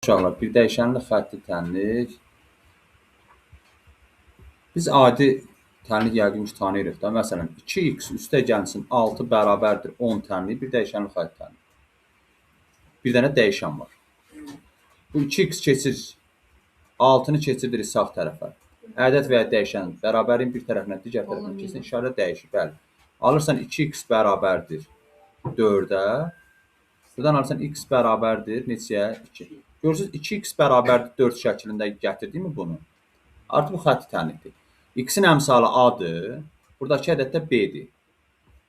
Uşaqlar, bir dəyişənli xətti tənlik. Biz adi tənlik yəqin ki, tanıyırıq da. Məsələn, 2x üstə gəlsin 6 bərabərdir 10 tənlik bir dəyişənli xətt tənlik. Bir dənə dəyişən var. Bu 2x keçir, 6-nı keçirdirik sağ tərəfə. Ədəd və ya dəyişən bərabərin bir tərəfinə, digər tərəfinə keçsin, işarə dəyişir. Bəli. Alırsan 2x bərabərdir 4-ə. Buradan alırsan x bərabərdir neçəyə? 2. Görürsünüz 2x bərabərdir 4 şəklində gətirdik mi bunu? Artıq bu xətti tənlikdir. X-in əmsalı A-dır. Buradakı ədəd də B-dir.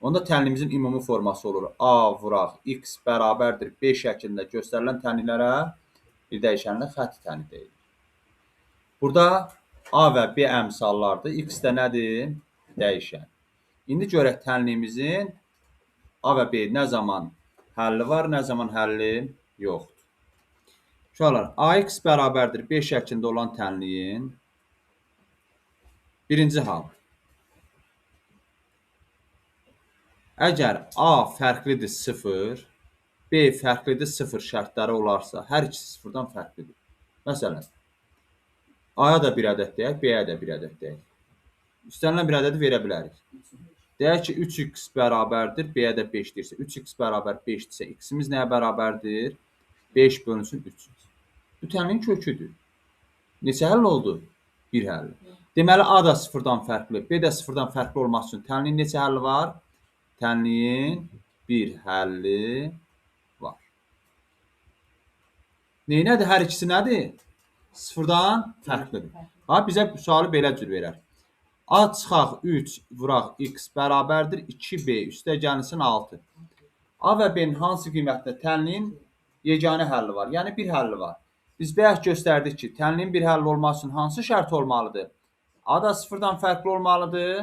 Onda tənlimizin ümumi forması olur. A vuraq x bərabərdir B şəklində göstərilən tənliklərə bir dəyişənli xətti tənlik deyilir. Burada A və B əmsallardır. X də nədir? Dəyişən. İndi görək tənliyimizin A və B nə zaman həlli var, nə zaman həlli yoxdur. Uşaqlar, AX bərabərdir B şəklində olan tənliyin birinci hal. Əgər A fərqlidir 0, B fərqlidir 0 şərtləri olarsa, hər ikisi 0-dan fərqlidir. Məsələn, A-ya da bir ədəd deyək, B-yə də bir ədəd deyək. İstənilən bir ədədi verə bilərik. Deyək ki, 3x bərabərdir, B-yə də 5 deyirsə, 3x bərabər 5-dirsə, x-imiz nəyə bərabərdir? 5 bölünsün 3. Bu tənliyin köküdür. Neçə həll oldu? Bir həlli. Deməli, A da 0-dan fərqli, B də 0-dan fərqli olması üçün tənliyin neçə həlli var? Tənliyin bir həlli var. Neynədir? Hər ikisi nədir? 0-dan fərqlidir. Bizə sualı belə cür verər. A çıxaq 3 vuraq x bərabərdir 2b üstə gəlsin 6. A və B-nin hansı qiymətdə tənliyin yeganə həlli var? Yəni bir həlli var. Biz bayaq göstərdik ki, tənliyin bir həlli olması üçün hansı şərt olmalıdır? A da 0-dan fərqli olmalıdır.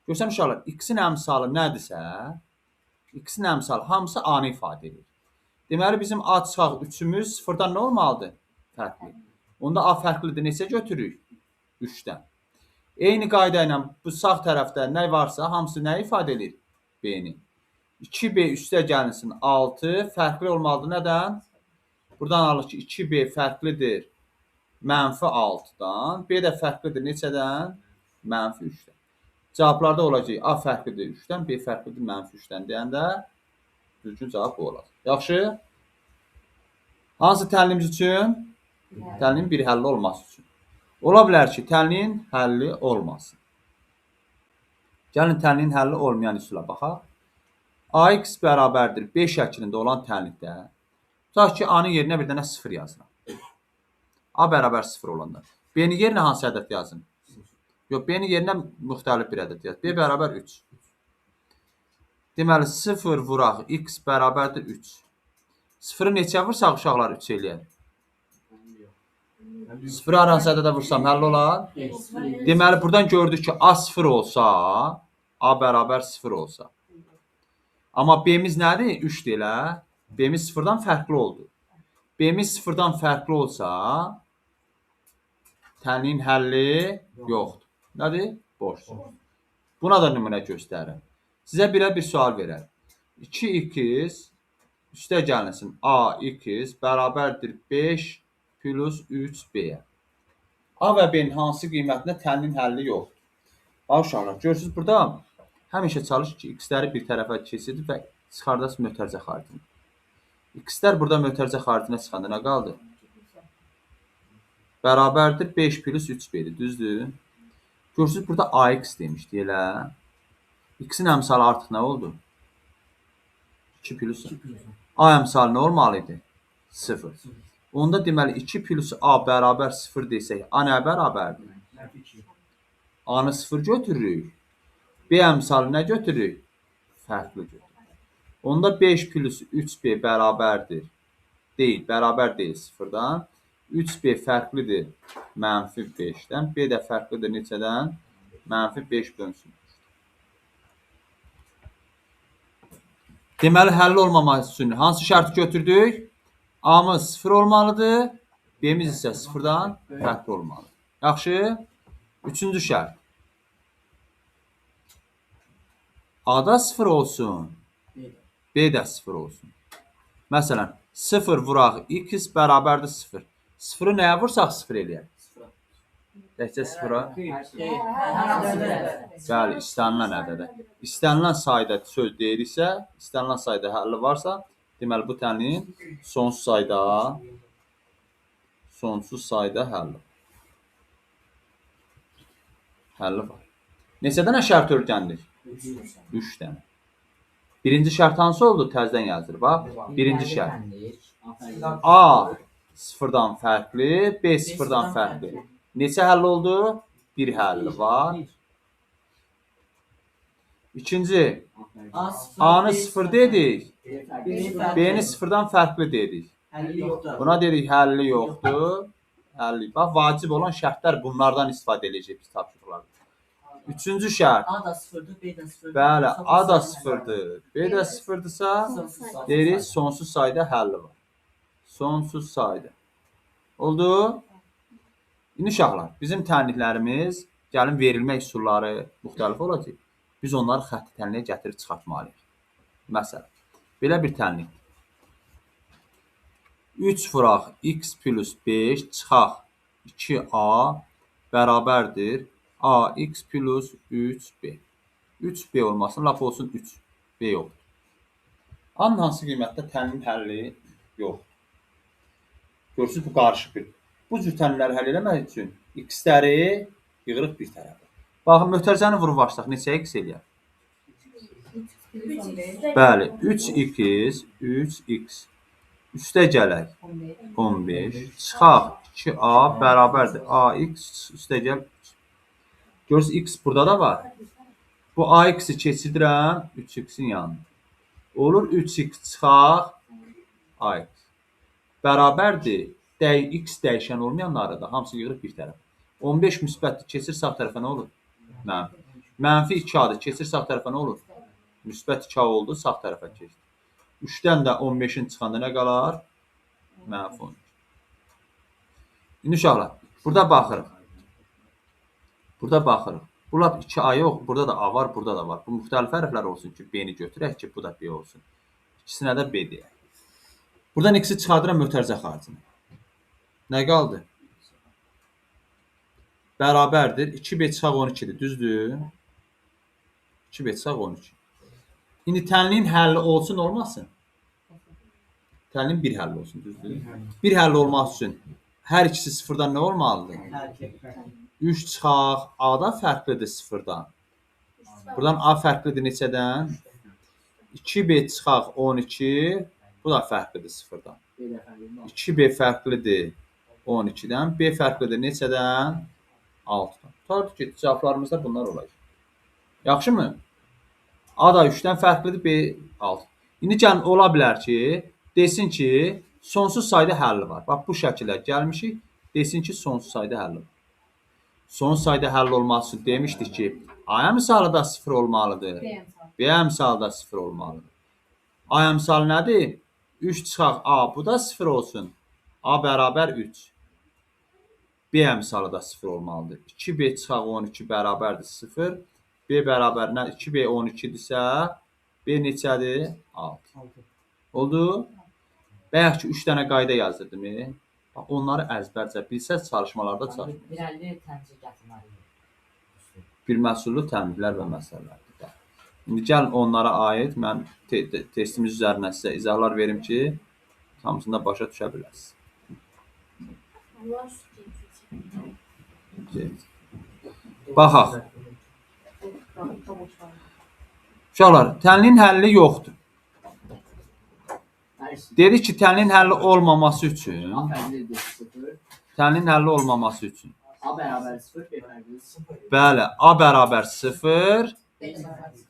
Görsən uşaqlar, x-in əmsalı nədirsə, x-in əmsalı hamısı A-nı ifadə edir. Deməli, bizim A çıxaq 3-ümüz 0-dan nə olmalıdır? Fərqli. Onda A fərqlidir, neçə götürürük? 3-dən. Eyni qayda ilə bu sağ tərəfdə nə varsa, hamısı nə ifadə edir? B-ni. 2B üstə gəlinsin 6, fərqli olmalıdır nədən? Buradan alır ki, 2B fərqlidir -6-dan, B də fərqlidir neçədən? -3-dən. Cavablarda olacaq A fərqlidir 3-dən, B fərqlidir -3-dən deyəndə düzgün cavab bu olacaq. Yaxşı? Hansı tənlimiz üçün? Tənliyin bir həlli olması üçün. Ola bilər ki, tənliyin həlli olmasın. Gəlin tənliyin həlli olmayan üsula baxaq. AX bərabərdir B şəklində olan tənlikdə tutaq ki, A-nın yerinə bir dənə 0 yazıram. A bərabər 0 olanda. B-nin yerinə hansı ədəd yazın? Yox, B-nin yerinə müxtəlif bir ədəd yazın. B bərabər 3. Deməli, 0 vuraq x bərabərdir 3. 0-ı neçə vursaq uşaqlar 3 eləyər? 0-ı hansı ədədə vursam həll olar? Deməli, buradan gördük ki, A 0 olsa, A bərabər 0 olsa. Amma B-miz nədir? 3 elə. B-miz 0-dan fərqli oldu. B-miz 0-dan fərqli olsa, tənliyin həlli yoxdur. Nədir? Boşdur. Buna da nümunə göstərir. Sizə bir sual verər. 2x üstə gəlinsin AX bərabərdir 5 plus 3B-yə. A və B-nin hansı qiymətində tənliyin həlli yoxdur? Bax uşaqlar, görürsünüz burada həmişə çalış ki, x-ləri bir tərəfə keçirdin və çıxardasın mötərizə xaricinə. X-lər burada mötərizə xaricinə çıxanda nə qaldı? Bərabərdir 5 plus 3B-dir, düzdür? Görürsünüz, burada AX demişdi, elə. X-in əmsalı artıq nə oldu? 2 plus A əmsalı nə olmalı idi? 0. Onda deməli 2 plus A bərabər 0 desək, A nə bərabərdir? A-nı 0 götürürük. B əmsalı nə götürürük? Fərqli götürürük. Onda 5 plus 3B bərabərdir. Deyil, bərabər deyil 0-dan. 3B fərqlidir -5-dən. B də fərqlidir neçədən? -5 bölünsün. Deməli, həlli olmaması üçün hansı şərti götürdük? A-mız 0 olmalıdır. B-miz isə 0-dan fərqli olmalıdır. Yaxşı? Üçüncü şərt. A da 0 olsun. B də 0 olsun. Məsələn, 0 vuraq x bərabərdir 0. 0-ı nəyə vursaq 0 eləyər? Təkcə 0-a. Bəli, istənilən ədədə. İstənilən sayda söz deyiriksə, istənilən sayda həlli varsa, deməli bu tənliyin sonsuz sayda həlli var. Neçə dənə şərt örgəndik? 3 dənə. Birinci şərt hansı oldu? Təzdən yazdır. Bax, birinci şərt. A sıfırdan fərqli, B sıfırdan fərqli. Neçə həll oldu? Bir həlli var. İkinci, A-nı sıfır dedik, B-ni sıfırdan fərqli dedik. Buna dedik həlli yoxdur. Bax, vacib olan şərtlər bunlardan istifadə edəcək biz tapşırıqlarda. Üçüncü şərt. A da sıfırdır, B də sıfırdır. Bəli, A da sıfırdır, B də sıfırdırsa, deyirik sonsuz sayda həlli var. Sonsuz sayda. Oldu? İndi uşaqlar, bizim tənliklərimiz, gəlin verilmə üsulları müxtəlif olacaq. Biz onları xətti tənliyə gətirib çıxartmalıyıq. Məsələn, belə bir tənlik. 3 vuraq x plus 5 çıxaq 2a bərabərdir ax plus 3b. 3b olmasın, laf olsun 3b yoxdur. A-nın hansı qiymətdə tənliyin həlli yoxdur. Görürsünüz, bu qarışıq bir. Bu cür tənliləri həll eləmək üçün x-ləri yığırıq bir tərəfə. Baxın, mötərizəni vurub başlayaq. Neçə x eləyər? Bəli, 3x. Üstə gələk 15. Çıxaq 2a bərabərdir ax üstə gəl 3. Görürsünüz, x burada da var. Bu ax-i keçidirəm 3x-in yanına. Olur 3x çıxaq ax. Bərabərdir x dəyişən olmayanları da hamısı yığırıq bir tərəfə. 15 müsbətdir, keçir sağ tərəfə nə olur? Mənfi. Mənfi 2a-dır, keçir sağ tərəfə nə olur? Müsbət 2a oldu, sağ tərəfə keçdi. 3-dən də 15-in çıxanda nə qalar? Mənfi 12. İndi uşaqlar, burada baxırıq. Bu lap 2a yox, burada da a var, burada da var. Bu müxtəlif hərflər olsun ki, b-ni götürək ki, bu da b olsun. İkisinə də b deyək. Buradan x-i çıxardıram mötərizə xaricində. Nə qaldı? Bərabərdir. 2b çıxaq 12-dir, düzdür? 2b çıxaq 12. İndi tənliyin həlli olsun, olmasın? Tənliyin bir həlli olsun, düzdür? Bir həlli olmaq üçün hər ikisi sıfırdan nə olmalıdır? 3 çıxaq a-da fərqlidir sıfırdan. Buradan a fərqlidir neçədən? 2b çıxaq 12, bu da fərqlidir sıfırdan. 2b fərqlidir 12-dən, b fərqlidir neçədən? 6-dan. Tutardı ki, cavablarımızda bunlar olacaq. Yaxşı mı? A da 3-dən fərqlidir, B 6. İndi gəlin, ola bilər ki, desin ki, sonsuz sayda həlli var. Bax, bu şəkildə gəlmişik, desin ki, sonsuz sayda həlli var. Sonsuz sayda həlli olması üçün demişdik ki, A əmsalı da 0 olmalıdır, B əmsalı da 0 olmalıdır. A əmsalı nədir? 3 çıxaq A, bu da 0 olsun. A bərabər 3. B əmsalı da 0 olmalıdır. 2B çıxaq 12 bərabərdir 0. B bərabər nə? 2B 12-dirsə, B neçədir? 6. Oldu? Bəyək ki, 3 dənə qayda yazdırdım. Onları əzbərcə bilsəz, çalışmalarda çalışmayın. Birəlli təmsil gətirməliyik. Bir məhsullu təmizlər və məsələlərdir. İndi gəlin onlara aid mən testimiz üzərindən sizə izahlar verim ki, hamısında başa düşə biləsiniz. Baxaq. Uşaqlar, tənliyin həlli yoxdur. Dedik ki, tənliyin həlli olmaması üçün A bərabər 0, B fərqlidir 0. bəli, A bərabər 0,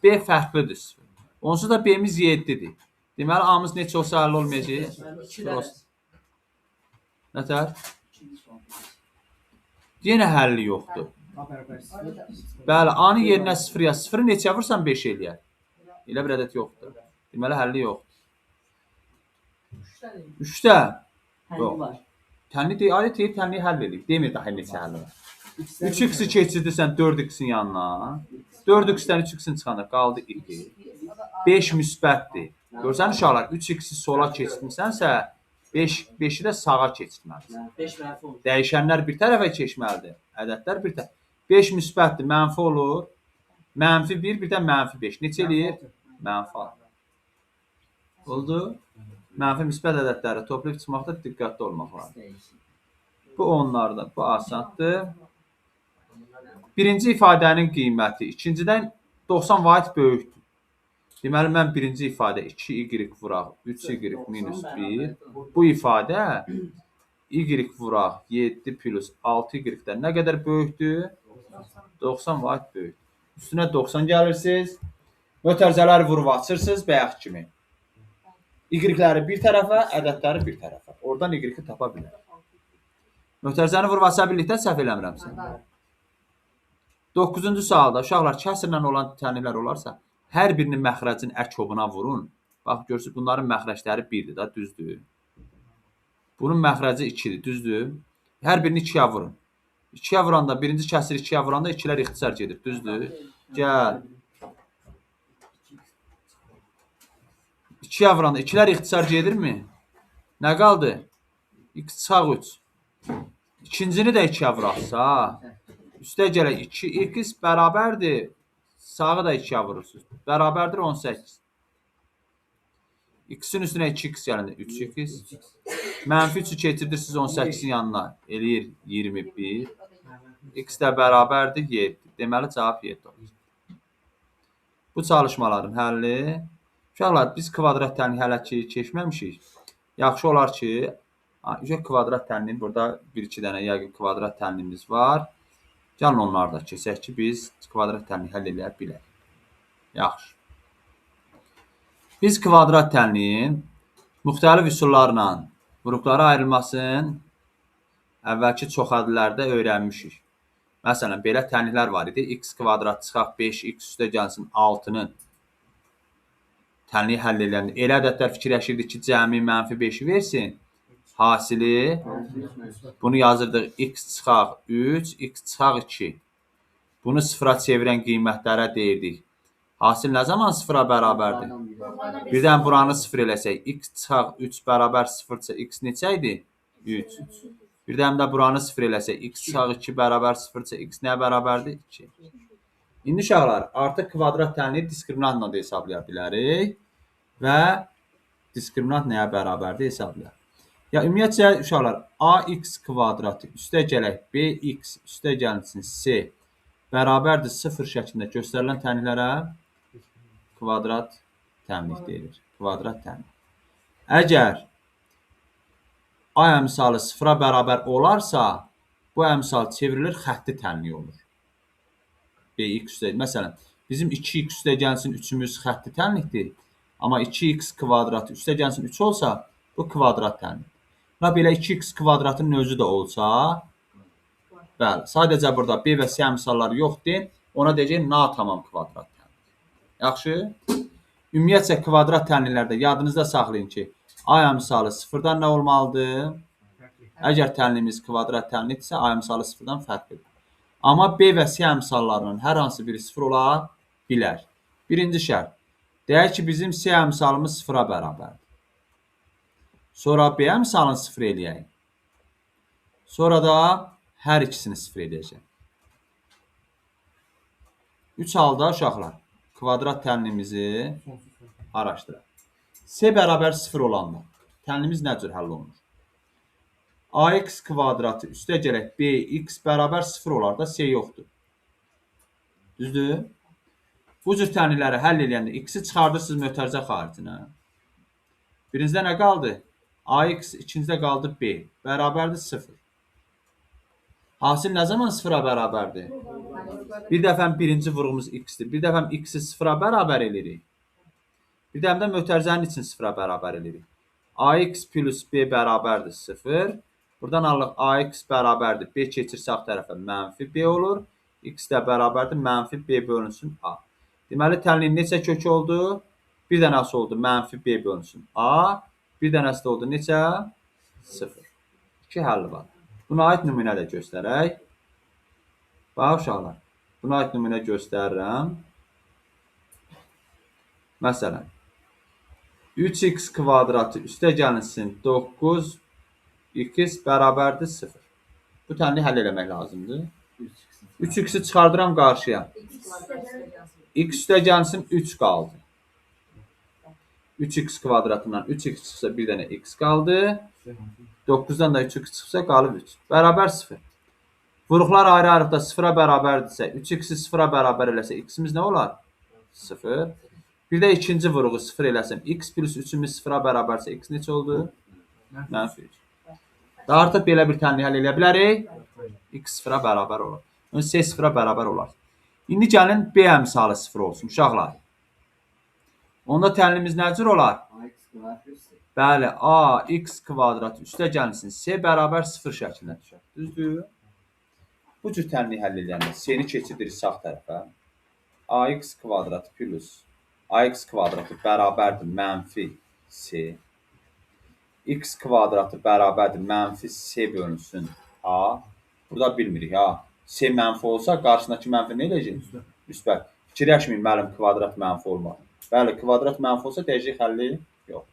B fərqlidir 0. Onsuz da B-miz 7-dir. Deməli, A-mız neçə olsa həlli olmayacaq? 2 olsun. Nətər? Yenə həlli yoxdur. Bəli, A-nın yerinə 0 yaz. 0-ı neçə vursan 5 eləyər. Elə bir ədət yoxdur. Deməli, həlli yoxdur. 3-də? Yox. Tənli deyil, ayrı deyil, tənliyi həll edib. Demir daha neçə həlli var. 3x-i keçirdirsən 4x-in yanına. 4x-dən 3x-in çıxanda qaldı 2. 5 müsbətdir. Görsən uşaqlar, 3x-i sola keçirsənsə, 5-i də sağa keçirməlidir. 5 mənfi olur. Dəyişənlər bir tərəfə keçməlidir. Ədədlər bir tərəfə. 5 müsbətdir, mənfi olur. Mənfi 1, bir də mənfi 5. Neçə eləyir? Mənfi 6. Oldu? Mənfi müsbət ədədləri toplayıb çıxmaqda diqqətli olmaq lazım. Bu onlardan. Bu asandır. Birinci ifadənin qiyməti ikincidən 90 vaid böyükdür. Deməli, mən birinci ifadə 2y vuraq, 3y minus 1. Bu ifadə y vuraq 7 plus 6y-dən nə qədər böyükdür? 90 vaid böyükdür. Üstünə 90 gəlirsiniz. Mötərizələri vurub açırsınız bayaq kimi. Y-ləri bir tərəfə, ədədləri bir tərəfə. Oradan y-i tapa bilər. Mötərizəni vurub aça birlikdə səhv eləmirəmsə. 9-cu sualda uşaqlar kəsrlə olan tənliklər olarsa, hər birinin məxrəcin əkobuna vurun. Bax, görürsünüz, bunların məxrəcləri 1-dir da, düzdür. Bunun məxrəci 2-dir, düzdür. Hər birini 2-yə vurun. 2-yə vuranda, birinci kəsir 2-yə vuranda 2-lər ixtisar gedir, düzdür. Gəl. 2-yə vuranda 2-lər ixtisar gedirmi? Nə qaldı? X çıxaq 3. İkincini də 2-yə vuraqsa, üstə gələk 2x bərabərdir. Sağı da 2-yə vurursunuz. Bərabərdir 18. X-in üstünə 2x gəlində 3x. Mənfi 3-ü keçirirsiniz 18-in yanına. Eləyir 21. X də bərabərdir 7. Deməli, cavab 7 olur. Bu çalışmaların həlli. Uşaqlar, biz kvadrat tənliyi hələ ki keçməmişik. Yaxşı olar ki, kvadrat tənliyin burada 1-2 dənə yəqin kvadrat tənliyimiz var. Gəlin onları da keçək ki, biz kvadrat tənliyi həll eləyə bilək. Yaxşı. Biz kvadrat tənliyin müxtəlif üsullarla qruplara ayrılmasını əvvəlki çoxadlərdə öyrənmişik. Məsələn, belə tənliklər var idi. X kvadrat çıxaq 5x üstə gəlsin 6-nın tənliyi həll eləyəndə elə ədədlər fikirləşirdik ki, cəmi mənfi 5-i versin. Hasili bunu yazırdıq x çıxaq 3, x çıxaq 2. Bunu sıfıra çevirən qiymətlərə deyirdik. Hasil nə zaman sıfıra bərabərdir? Birdən buranı sıfır eləsək, x çıxaq 3 bərabər sıfırsa, x neçə idi? 3. Birdən də buranı sıfır eləsək, x çıxaq 2 bərabər sıfırsa, x nəyə bərabərdir? 2. İndi uşaqlar, artıq kvadrat tənliyi diskriminantla da hesablaya bilərik və diskriminant nəyə bərabərdir hesablayaq. Ya ümumiyyətcə uşaqlar, ax kvadratı üstə gələk bx üstə gəlsin c bərabərdir 0 şəklində göstərilən tənliklərə kvadrat tənlik deyilir. Kvadrat tənlik. Əgər a əmsalı 0-a bərabər olarsa, bu əmsal çevrilir xətti tənlik olur. bx üstə, məsələn, bizim 2x üstə gəlsin 3-ümüz xətti tənlikdir. Amma 2x kvadratı üstə gəlsin 3 olsa, bu kvadrat tənlik. Və belə 2x kvadratının özü də olsa, bəli, sadəcə burada b və c əmsalları yoxdur, ona deyəcək natamam kvadrat tənlik. Yaxşı? Ümumiyyətcə kvadrat tənliklərdə yadınızda saxlayın ki, a əmsalı 0-dan nə olmalıdır? Əgər tənliyimiz kvadrat tənlikdirsə, a əmsalı 0-dan fərqlidir. Amma b və c əmsallarının hər hansı biri 0 ola bilər. Birinci şərt. Deyək ki, bizim c əmsalımız 0-a bərabərdir. Sonra b əmsalını 0 eləyək. Sonra da hər ikisini 0 eləyəcək. 3 halda uşaqlar kvadrat tənliyimizi araşdıraq. C bərabər 0 olanda tənliyimiz nə cür həll olunur? Ax kvadratı üstə gələk bx bərabər 0 olar da c yoxdur. Düzdür? Bu cür tənlikləri həll eləyəndə x-i çıxardırsınız mötərizə xaricinə. Birincidə nə qaldı? Ax, ikincidə qaldı b. Bərabərdir 0. Hasil nə zaman 0-a bərabərdir? Bir dəfəm birinci vurğumuz x-dir. Bir dəfəm x-i 0-a bərabər edirik. Bir dəfəm də mötərizənin için 0-a bərabər edirik. Ax plus b bərabərdir 0. Buradan alırıq ax bərabərdir. B keçir sağ tərəfə mənfi b olur. X də bərabərdir mənfi b bölünsün a. Deməli, tənliyin neçə kökü oldu? Bir dənəsi oldu mənfi b bölünsün a. Bir dənəsi də oldu neçə? 0. 2 həlli var. Buna aid nümunə də göstərək. Bax uşaqlar, buna aid nümunə göstərirəm. Məsələn, 3x kvadratı üstə gəlinsin 9x bərabərdir 0. Bu tənliyi həll eləmək lazımdır. 3x'i çıxardıram qarşıya. X üstə gəlsin 3 qaldı. 3x kvadratından 3x çıxsa bir dənə x qaldı. 9-dan da 3x çıxsa qalıb 3. Bərabər 0. Vuruqlar ayrı-ayrıqda 0-a bərabərdirsə, 3x-i 0-a bərabər eləsə, x-imiz nə olar? 0. Bir də ikinci vuruğu 0 eləsəm, x plus 3-ümüz 0-a bərabərsə, x neçə oldu? Mənfi 3. Daha artıq belə bir tənliyi həll eləyə bilərik. X 0-a bərabər olar. C 0-a bərabər olar. İndi gəlin B əmsalı 0 olsun, uşaqlar. Onda tənlimiz nə cür olar? Bəli, ax kvadrat üstə gəlsin C bərabər 0 şəklində düşər. Düzdür? Bu cür tənliyi həll edəndə C-ni keçiririk sağ tərəfə. Ax kvadrat plus ax kvadratı bərabərdir mənfi C. X kvadratı bərabərdir mənfi C bölünsün A. Burada bilmirik ha. C mənfi olsa qarşısındakı mənfi nə eləyəcək? Müsbət. Fikirləşməyin müəllim kvadrat mənfi olmaz. Bəli, kvadrat mənfi olsa dəyişik həlli yox.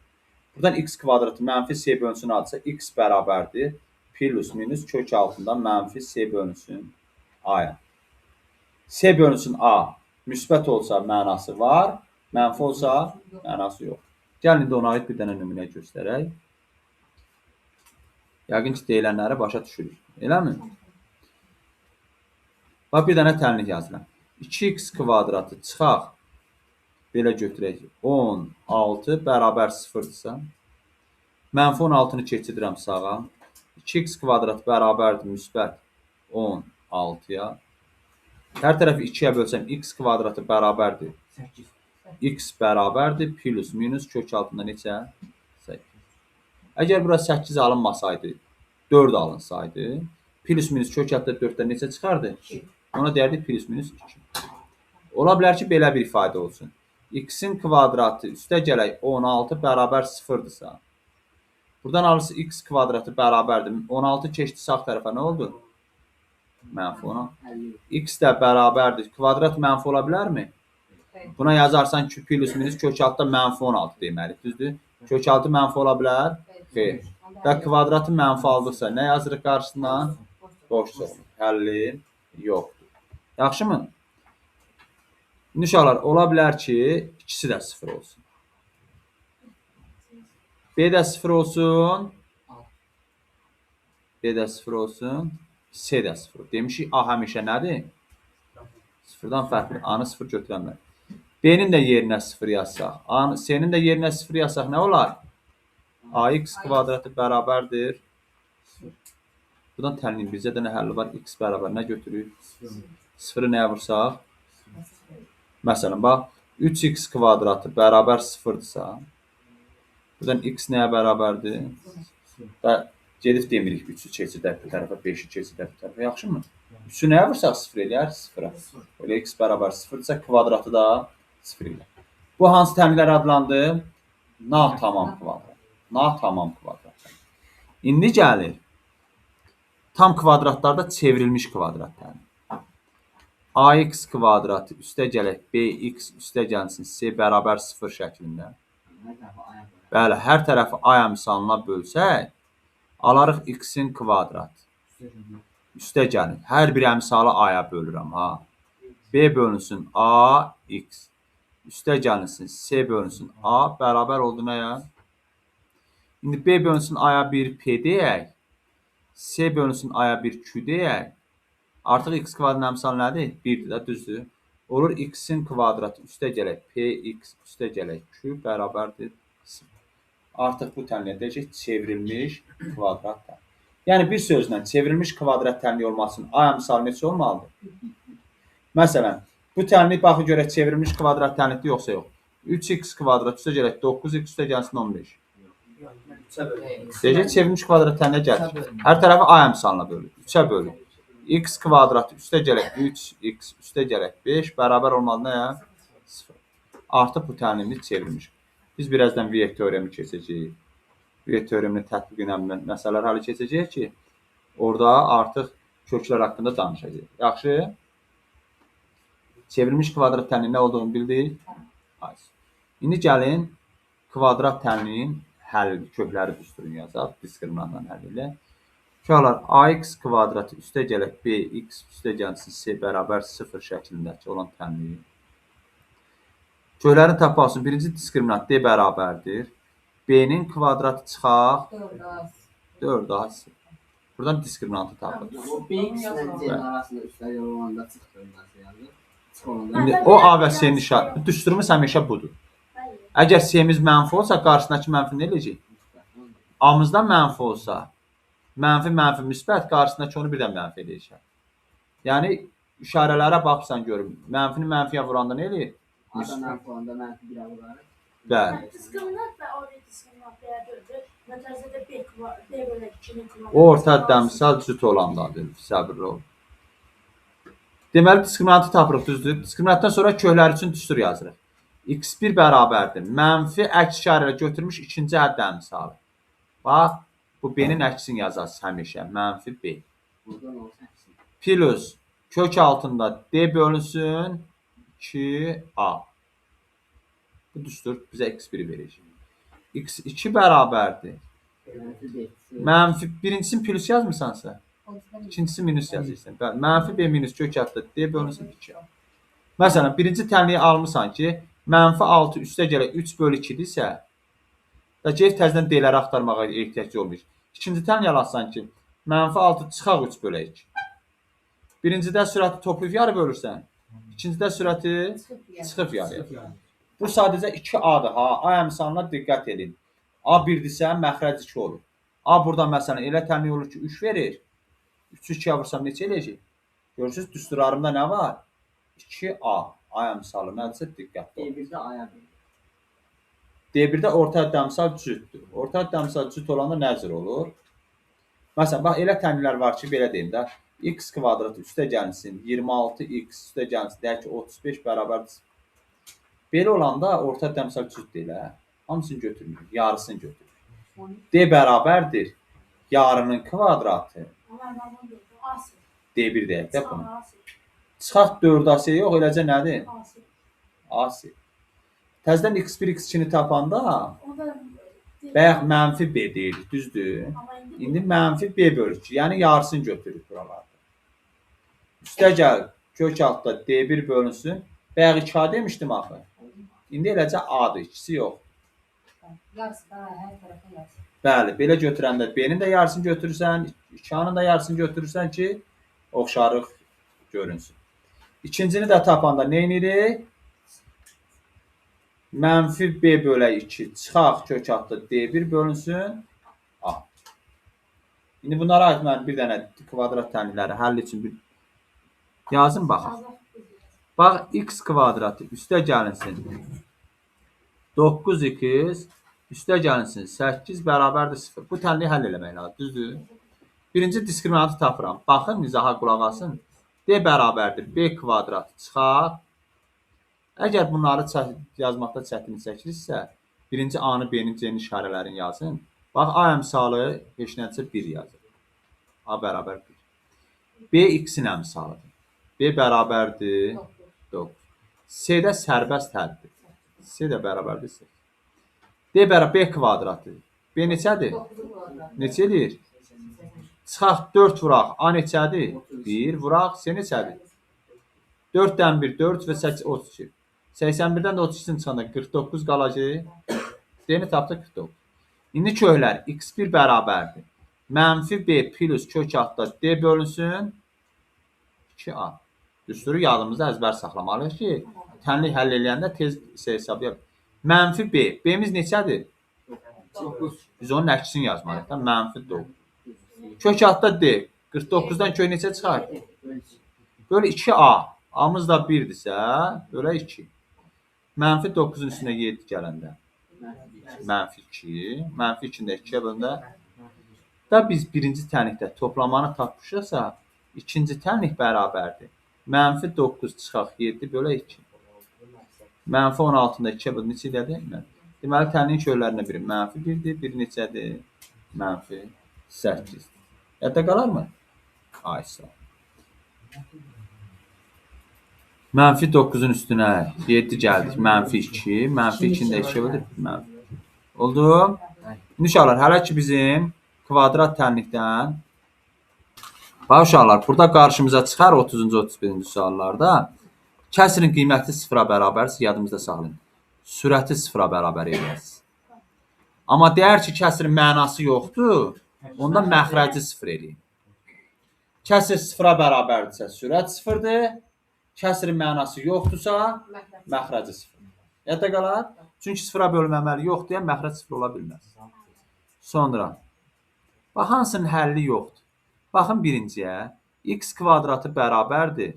Buradan x kvadratı mənfi C bölünsün adırsa x bərabərdir plus minus kök altından mənfi C bölünsün A-ya. C bölünsün A müsbət olsa mənası var, mənfi olsa mənası yox. Gəlin indi ona aid bir dənə nümunə göstərək. Yəqin ki, deyilənləri başa düşürük. Eləmi? Bax, bir dənə tənlik yazıram. 2x kvadratı çıxaq. Belə götürək. 16 bərabər 0-dırsa. Mənfi 16-nı keçirirəm sağa. 2x kvadrat bərabərdir müsbət 16-ya. Hər tərəfi 2-yə bölsəm x kvadratı bərabərdir. X bərabərdir plus minus kök altında neçə? 8. Əgər bura 8 alınmasaydı, 4 alınsaydı, plus minus kök altında 4-dən neçə çıxardı? Ona deyərdik plus minus 2. Ola bilər ki, belə bir ifadə olsun. X-in kvadratı üstə gələk 16 bərabər 0-dırsa, buradan alırsa x kvadratı bərabərdir. 16 keçdi sağ tərəfə nə oldu? Mənfi 16. X də bərabərdir. Kvadrat mənfi ola bilərmi? Buna yazarsan ki, plus minus kök altda mənfi 16 deməli. Düzdür? Kök altı mənfi ola bilər? Xeyr. Və kvadratı mənfi aldıqsa nə yazırıq qarşısına? Boş olsun. Həlli yoxdur. Yaxşımı? İndi uşaqlar, ola bilər ki, ikisi də 0 olsun. B də 0 olsun. B də 0 olsun. C də 0. Demişik, A həmişə nədir? 0-dan fərqli. A-nı 0 götürənlər. B-nin də yerinə 0 yazsaq, C-nin də yerinə 0 yazsaq nə olar? Ax kvadratı bərabərdir. Buradan tənliyin bizə də nə həlli var? X bərabər nə götürür? 0-ı nəyə vursaq? Məsələn, bax, 3x kvadratı bərabər 0-dırsa, buradan x nəyə bərabərdir? Və gedib demirik 3-ü keçirdək bir tərəfə, 5-i keçirdək bir tərəfə. Yaxşı mı? 3-ü nəyə vursaq? 0 eləyər? 0-a. Öyle x bərabər 0-dırsa, kvadratı da 0 eləyər. Bu hansı təmlər adlandı? Natamam kvadrat. Natamam kvadrat. İndi gəlir tam kvadratlarda çevrilmiş kvadrat təmir. Ax kvadratı üstə gələk bx üstə gəlsin c bərabər 0 şəklində. Bəli, hər tərəfi a əmsalına bölsək, alarıq x-in kvadratı. Üstə gəlin. Hər bir əmsalı a-ya bölürəm. B bölünsün a, x. Üstə gəlinsin c bölünsün a bərabər oldu nəyə? İndi b bölünsün a-ya bir p deyək. C bölünsün a-ya bir q deyək. Artıq x kvadratın əmsalı nədir? 1-dir də, düzdür. Olur x-in kvadratı üstə gələk px üstə gələk q bərabərdir 0. Artıq bu təmliyə deyəcək çevrilmiş kvadrat təmli. Yəni bir sözlə çevrilmiş kvadrat təmli olmasının a əmsalı neçə olmalıdır? Məsələn, bu təmlik baxı görək çevrilmiş kvadrat təmlikdir yoxsa yox. 3x kvadrat üstə gələk 9x üstə gəlsin 15. Deyəcək çevrilmiş kvadrat təmliyə gəlir. Hər tərəfi a əmsalına bölür. 3-ə bölür. X kvadratı üstə gələk 3x üstə gələk 5 bərabər olmalı nəyə? 0. Artıq bu təmlimiz çevrilmiş. Biz birazdan Viet teoremi keçəcəyik. Viet teoreminin tətbiqi ilə məsələlər həll keçəcəyik ki, orada artıq köklər haqqında danışacağıq. Yaxşı? Çevrilmiş kvadrat təmlinin nə olduğunu bildik. İndi gəlin kvadrat tənliyin həlli kökləri düsturun yazaq. Diskriminantla həll ilə. Uşaqlar, ax kvadratı üstə gələk bx üstə gəlsin c bərabər 0 şəklindəki olan tənliyi. Köklərin tapılsın. Birinci diskriminant d bərabərdir. B-nin kvadratı çıxaq 4ac. Buradan diskriminantı tapılır. Bu BX ilə C-nin arasında üstəgəl olanda çıxdığında yazılır. Çıxolanda. İndi o A və C-nin işarəti. Düsturumuz həmişə budur. Əgər C-miz mənfi olsa, qarşısındakı mənfi nə eləyəcək? A-mızdan mənfi olsa, mənfi, müsbət, qarşısındakı onu bir də mənfi eləyəcək. Yəni, işarələrə baxsan görün. Mənfini mənfiyə vuranda nə eləyir? A-da mənfi olanda mənfi 1-ə vurarıq. Bəli. Diskriminant və orta diskriminant bərabərdir. Nəticədə B bölü 2-nin kvadratı. O orta dəmsal cüt olandadır. Səbirli ol. Deməli, diskriminantı tapırıq, düzdür. Diskriminantdan sonra köklər üçün düstur yazırıq. x1 bərabərdir. Mənfi əks işarə ilə götürmüş ikinci hədd əmsalı. Bax, bu B-nin əksini yazasınız həmişə. Mənfi B. Buradan olsa əksin. Plus kök altında D bölünsün 2A. Bu düstur bizə x1-i verəcək. x2 bərabərdir. Mənfi B. Mənfi birincisini plus yazmırsansa, ikincisi minus yazırsan. Bəli, mənfi B minus kök altında D bölünsün 2A. Məsələn, birinci tənliyi almısan ki, mənfi 6 üstə gələ 3 bölü 2-dirsə, da gelib təzədən D-ləri axtarmağa ehtiyac olmayır. İkinci tənliyi alarsan ki, mənfi 6 çıxaq 3 bölü 2. Birincidə sürəti toplayıb yarı bölürsən, ikincidə sürəti çıxıb yarıya. Bu sadəcə 2A-dır. A əmsalına diqqət edin. A 1-dirsə, məxrəc 2 olur. A burada məsələn elə təmin olur ki, 3 verir. 3-ü 2-yə vursam neçə eləyəcək? Görürsünüz, düsturlarımda nə var? 2A. A əmsalı nədirsə diqqətli olun. D1-də A-ya verir. D1-də orta hədd əmsal cütdür. Orta hədd əmsal cüt olanda nə cür olur? Məsələn, bax, elə təminlər var ki, belə deyim də, x kvadratı üstə gəlsin, 26x üstə gəlsin, deyək ki, 35 bərabərdir. Belə olanda orta hədd əmsal cüt deyil, hə? Hamısını götürmür, yarısını götürür. D bərabərdir, yarının kvadratı. D1 deyək də bunu. Çıxaq 4AC yox, eləcə nədir? AC. Təzədən x1, x2-ni tapanda, bayaq mənfi B deyirik, düzdür? İndi mənfi B bölü 2, yəni yarısını götürür buralarda. Üstə gəl, kök altda D1 bölünsün. Bayaq 2A demişdim axı. İndi eləcə A-dır, ikisi yox. Bəli, belə götürəndə B-nin də yarısını götürürsən, 2A-nın da yarısını götürürsən ki, oxşarıq görünsün. İkincini də tapanda nə edirik? Mənfi B bölü 2 çıxaq kök altda D1 bölünsün A. İndi bunlara aid mən bir dənə kvadrat tənlikləri həll üçün bir yazın baxaq. Bax, x kvadratı üstə gəlinsin 9x üstə gəlinsin 8 bərabərdir 0. Bu tənliyi həll eləmək lazım, düzdür? Birinci diskriminantı tapıram. Baxın, izaha qulaq asın. D bərabərdir B kvadratı çıxaq. Əgər bunları yazmaqda çətinlik çəkirsə, birinci A-nı, B-nin, C-nin işarələrini yazın. Bax, A əmsalı heç nədirsə 1 yazır. A bərabər 1. B x-in əmsalıdır. B bərabərdir 9. C-də sərbəst həddir. C də bərabərdir 8. D bərabər B kvadratı. B neçədir? Neçə edir? Çıxaq 4 vuraq. A neçədir? 1 vuraq. C neçədir? 4-dən 1, 4 və 8, 32. 81-dən də 32-sin çıxanda 49 qalacaq. D-ni tapdıq 49. İndi köklər x1 bərabərdir. Mənfi B plus kök altda D bölünsün 2A. Düsturu yadımızda əzbər saxlamalıyıq ki, tənlik həll eləyəndə tez hesablayaq. Mənfi B. B-miz neçədir? 9. Biz onun əksini yazmalıyıq da. Mənfi 9. Kök altda D. 49-dan kök neçə çıxar? Böyle 2A. A-mız da 1-dirsə, böyle 2. Mənfi 9-un üstünə 7 gələndə. Mənfi 2. Mənfi 2-nin də 2-yə bölündə. Da biz birinci tənlikdə toplamanı tapmışıqsa, ikinci tənlik bərabərdir. Mənfi 9 çıxaq 7 bölü 2. Mənfi 16-da 2-yə bölündə neçə edədir? Deməli, tənliyin köklərindən biri mənfi 1-dir, biri neçədir? Mənfi 8-dir. Yadda qalar mı? Ay sağ ol. Mənfi 9-un üstünə 7 gəldik. Mənfi 2. Mənfi 2-nin də 2-yə bölündür. Oldu? İndi uşaqlar, hələ ki bizim kvadrat tənlikdən bax uşaqlar, burada qarşımıza çıxar 30-cu 31-ci suallarda kəsirin qiyməti sıfıra bərabərsə yadımızda saxlayın. Sürəti sıfıra bərabər edəcəksiniz. Amma deyər ki, kəsirin mənası yoxdur, onda məxrəci sıfır eləyin. Kəsir sıfıra bərabərdirsə sürət sıfırdır, kəsirin mənası yoxdursa məxrəci sıfır. Yadda qalar? Çünki sıfıra bölünməməli yoxdur, yəni məxrəc sıfır ola bilməz. Sonra, bax, hansının həlli yoxdur? Baxın birinciyə, x kvadratı bərabərdir.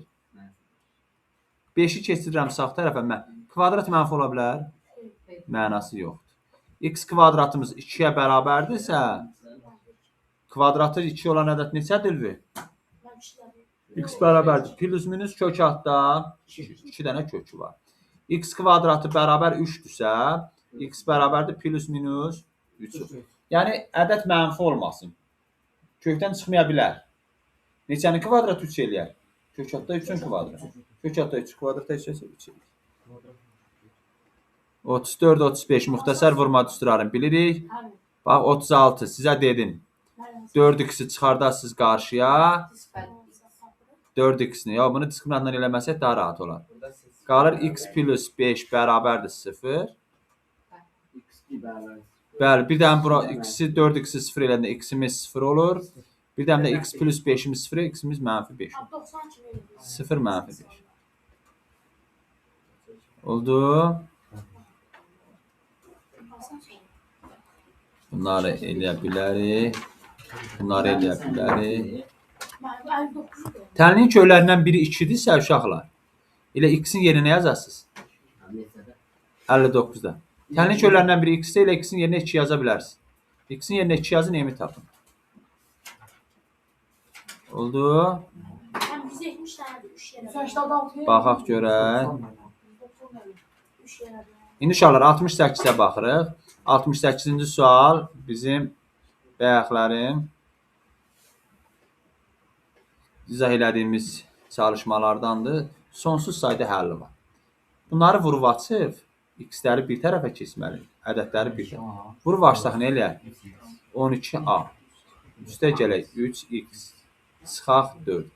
5-i keçirirəm sağ tərəfə, kvadrat mənfi ola bilər? Mənası yoxdur. X kvadratımız 2-yə bərabərdirsə, kvadratı 2 olan ədəd neçədir? X bərabərdir. Plus minus kök altda 2 dənə kökü var. X kvadratı bərabər 3-dürsə, x bərabərdir plus minus 3. Yəni, ədəd mənfi olmasın. Kökdən çıxmaya bilər. Neçənin kvadrat 3 eləyər? Kök altda 3-ün kvadrat. Kök altda 3 kvadrat 3 eləyər. 34, 35 müxtəsər vurma düsturarını bilirik. Bax, 36 sizə dedim. 4x-i çıxardasınız qarşıya. 4x-ni. Ya, bunu diskriminantla eləməsək daha rahat olar. Qalır x plus 5 bərabərdir 0. Bəli, bir dənə bura x-i 4x-i 0 eləndə x-imiz 0 olur. Bir dənə də x plus 5-imiz 0, x-imiz mənfi 5 olur. 0 mənfi 5. Oldu. Bunları eləyə bilərik. Bunları eləyə bilərik. Tənliyin köylərindən biri 2-dirsə uşaqlar, elə x-in yerinə yazarsınız. 59-da. Tənliyin köylərindən biri x-də elə x-in yerinə 2 yaza bilərsiniz. X-in yerinə 2 yazın, emi tapın. Oldu. Baxaq görək. İndi uşaqlar 68-ə baxırıq. 68-ci sual bizim bəyəklərin izah elədiyimiz çalışmalardandır. Sonsuz sayda həlli var. Bunları vurub açıb, x-ləri bir tərəfə keçməli, ədədləri bir tərəfə. Vurub açsaq nə eləyər? 12a. Üstə gələk 3x çıxaq 4.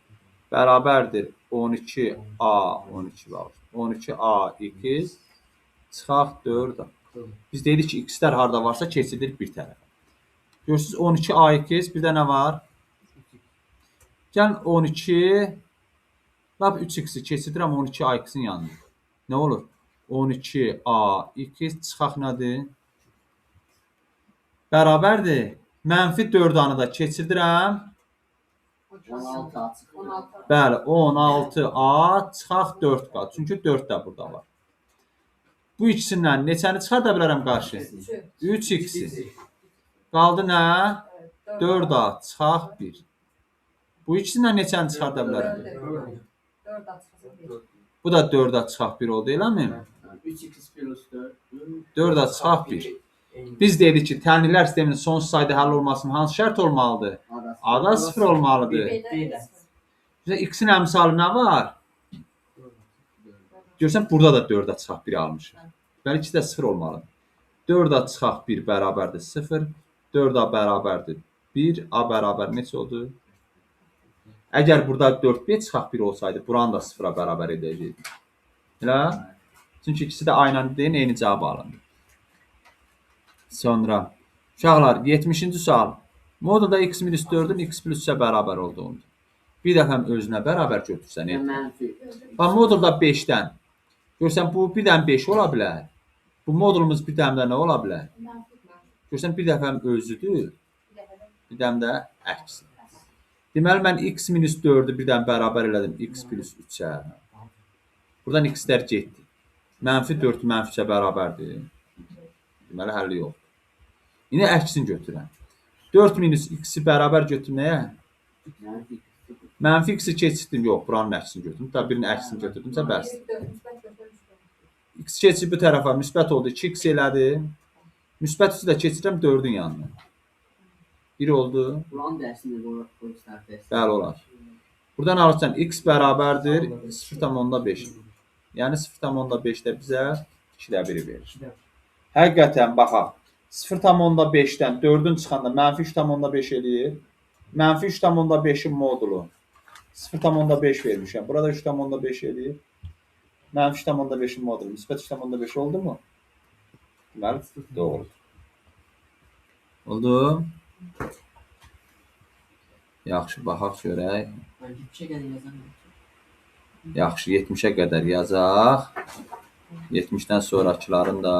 Bərabərdir 12a, 12 var. 12a x çıxaq 4a. Biz dedik ki, x-lər harada varsa keçidir bir tərəfə. Görürsünüz 12a2, bir də nə var? Gəlin 12, lap 3x-i keçidirəm 12a2-in yanına. Nə olur? 12a2 çıxaq nədir? Bərabərdir. Mənfi 4-anı da keçirdirəm. 16a çıxır. Bəli, 16a çıxaq 4a. Çünki 4 də burada var. Bu ikisindən neçəni çıxarda bilərəm qarşı? 3x-i. Qaldı nə? 4a çıxaq 1. Bu ikisindən neçəni çıxarda bilərəm? Bu da 4a çıxaq 1 oldu, eləmi? 3x plus 4. 4a çıxaq 1. Biz dedik ki, tənliklər sisteminin sonsuz sayda həll olmasının hansı şərt olmalıdır? A-da 0 olmalıdır. X-in əmsalı nə var? Görsən, burada da 4a çıxaq 1 almışıq. Bəli, ikisi də 0 olmalıdır. 4a çıxaq 1 bərabərdir 0. 4a bərabərdir 1. A bərabər neçə oldu? Əgər burada 4b çıxaq 1 olsaydı, buranı da 0-a bərabər edəcəkdik. Elə? Çünki ikisi də aynı deyil, eyni cavab alındı. Sonra, uşaqlar, 70-ci sual. Modulda x minus 4-ün x plus 3-ə bərabər olduğunu. Bir dəfəm özünə bərabər götürsən. Bax, modulda 5-dən. Görsən, bu bir dənə 5 ola bilər. Bu modulumuz bir dənə də nə ola bilər? Görsən, bir dəfəm özüdür. Bir dənə də əksi. Deməli, mən x minus 4-ü bir dənə bərabər elədim x plus 3-ə. Buradan x-lər getdi. Mənfi 4 mənfi 3-ə bərabərdir. Deməli, həlli yox. İndi əksini götürəm. 4 minus x-i bərabər götürməyə? Mənfi x-i keçirdim. Yox, buranın əksini götürdüm. Tabi birinin əksini götürdümsə, bəs. X keçir bu tərəfə, müsbət oldu. 2x elədi. Müsbət 3-ü də keçirəm 4-ün yanına. 1 oldu. Buranın dərsini qoyursan. Bəli, olar. Buradan alırsan, x bərabərdir 0,5. Yəni 0,5-də bizə 2-də 1-i verir. Həqiqətən, baxaq. 0,5-dən 4-ün çıxanda -3,5 eləyir. -3,5-in modulu 0,5 vermişəm. Burada 3,5 eləyir. -3,5-in modulu -3,5 oldu mu? Deməli, doğrudur. Oldu? Yaxşı, baxaq görək. Ben bir şey kadar yazamıyorum. Yaxşı, 70-ə qədər yazaq. 70-dən sonrakıların da